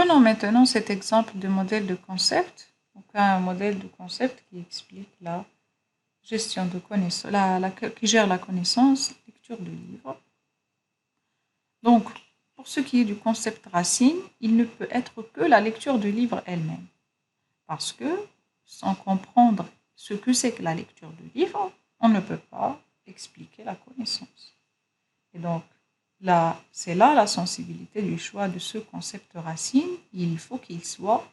Prenons maintenant cet exemple de modèle de concept. Donc, un modèle de concept qui explique la gestion de connaissances, qui gère la connaissance, lecture de livres. Donc, pour ce qui est du concept racine, il ne peut être que la lecture de livres elle-même. Parce que, sans comprendre ce que c'est que la lecture de livres, on ne peut pas expliquer la connaissance. Et donc, là, c'est là la sensibilité du choix de ce concept racine. Il faut qu'il soit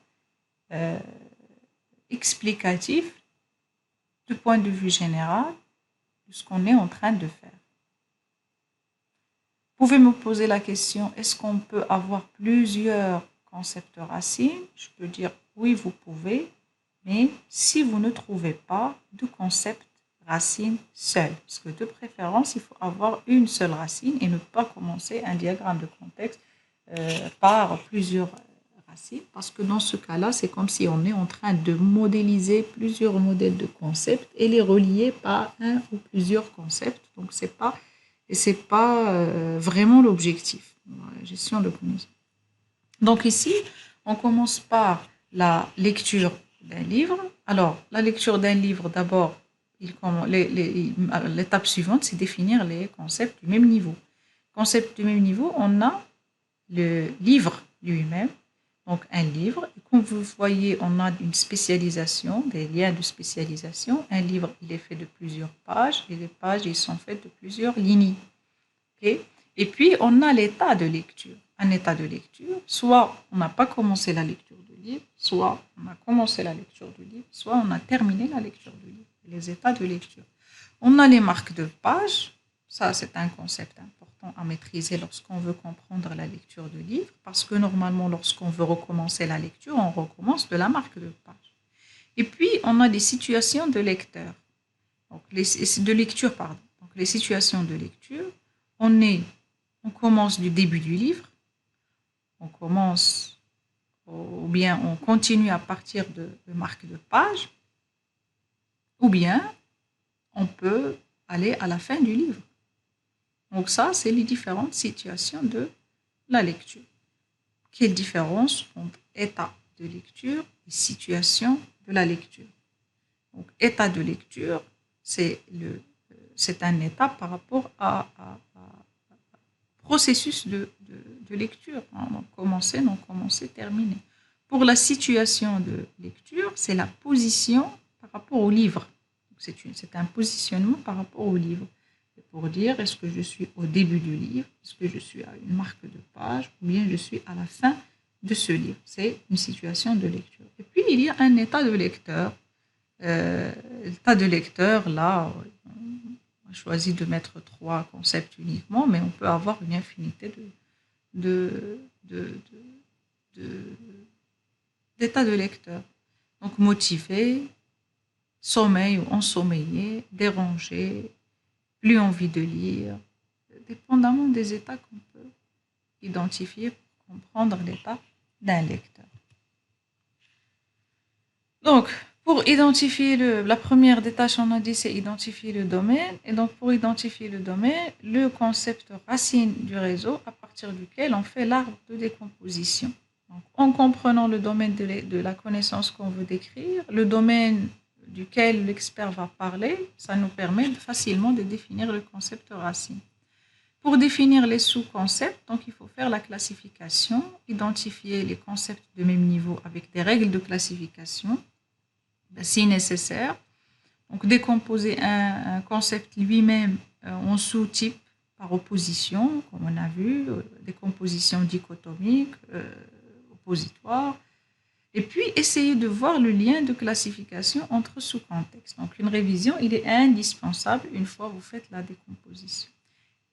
explicatif du point de vue général de ce qu'on est en train de faire. Vous pouvez me poser la question, est-ce qu'on peut avoir plusieurs concepts racines? Je peux dire oui, vous pouvez, mais si vous ne trouvez pas de concept racine seul, parce que de préférence, il faut avoir une seule racine et ne pas commencer un diagramme de contexte par plusieurs racines, parce que dans ce cas-là, c'est comme si on est en train de modéliser plusieurs modèles de concepts et les relier par un ou plusieurs concepts. Donc, c'est pas vraiment l'objectif, la gestion de connaissances. Donc ici, on commence par la lecture d'un livre. Alors, la lecture d'un livre, d'abord, l'étape suivante, c'est définir les concepts du même niveau. Concept du même niveau, on a le livre lui-même, donc un livre. Comme vous voyez, on a une spécialisation, des liens de spécialisation. Un livre, il est fait de plusieurs pages, et les pages, ils sont faites de plusieurs lignes. Okay? Et puis, on a l'état de lecture. Un état de lecture, soit on n'a pas commencé la lecture du livre, soit on a commencé la lecture du livre, soit on a terminé la lecture du livre. Les états de lecture. On a les marques de page. Ça, c'est un concept important à maîtriser lorsqu'on veut comprendre la lecture du livre, parce que normalement, lorsqu'on veut recommencer la lecture, on recommence de la marque de page. Et puis, on a des situations de lecteur. Donc, de lecture, pardon. Donc, les situations de lecture, on commence du début du livre, on commence, ou bien on continue à partir de marques de page, ou bien on peut aller à la fin du livre. Donc ça, c'est les différentes situations de la lecture. Quelle différence entre état de lecture et situation de la lecture? Donc, état de lecture, c'est un état par rapport à processus de lecture. Donc, commencer, non commencer, terminer. Pour la situation de lecture, c'est la position par rapport au livre. C'est un positionnement par rapport au livre. Pour dire, est-ce que je suis au début du livre, est-ce que je suis à une marque de page, ou bien je suis à la fin de ce livre. C'est une situation de lecture. Et puis, il y a un état de lecteur. L'état de lecteur, là, on a choisi de mettre 3 concepts uniquement, mais on peut avoir une infinité d'états de lecteur. Donc, motivé, sommeil ou ensommeillé, dérangé, plus envie de lire, dépendamment des états qu'on peut identifier pour comprendre l'état d'un lecteur. Donc, pour identifier la première des tâches, on a dit, c'est identifier le domaine. Et donc, pour identifier le domaine, le concept racine du réseau à partir duquel on fait l'arbre de décomposition. Donc, en comprenant le domaine de la connaissance qu'on veut décrire, le domaine duquel l'expert va parler, ça nous permet facilement de définir le concept racine. Pour définir les sous-concepts, donc il faut faire la classification, identifier les concepts de même niveau avec des règles de classification, si nécessaire. Donc décomposer un concept lui-même en sous-types par opposition, comme on a vu, décomposition dichotomique, oppositoire. Et puis, essayer de voir le lien de classification entre sous-contextes. Donc, une révision, il est indispensable une fois que vous faites la décomposition.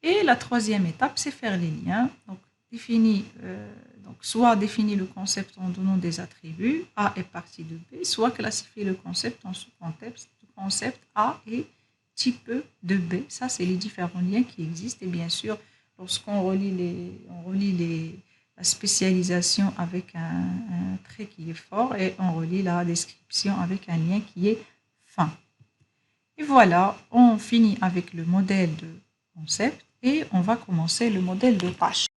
Et la troisième étape, c'est faire les liens. Donc, soit définir le concept en donnant des attributs, A est partie de B, soit classifier le concept en sous-contextes, concept A et type de B. Ça, c'est les différents liens qui existent. Et bien sûr, lorsqu'on relie la spécialisation avec un trait qui est fort et on relie la description avec un lien qui est fin. Et voilà, on finit avec le modèle de concept et on va commencer le modèle de tâche.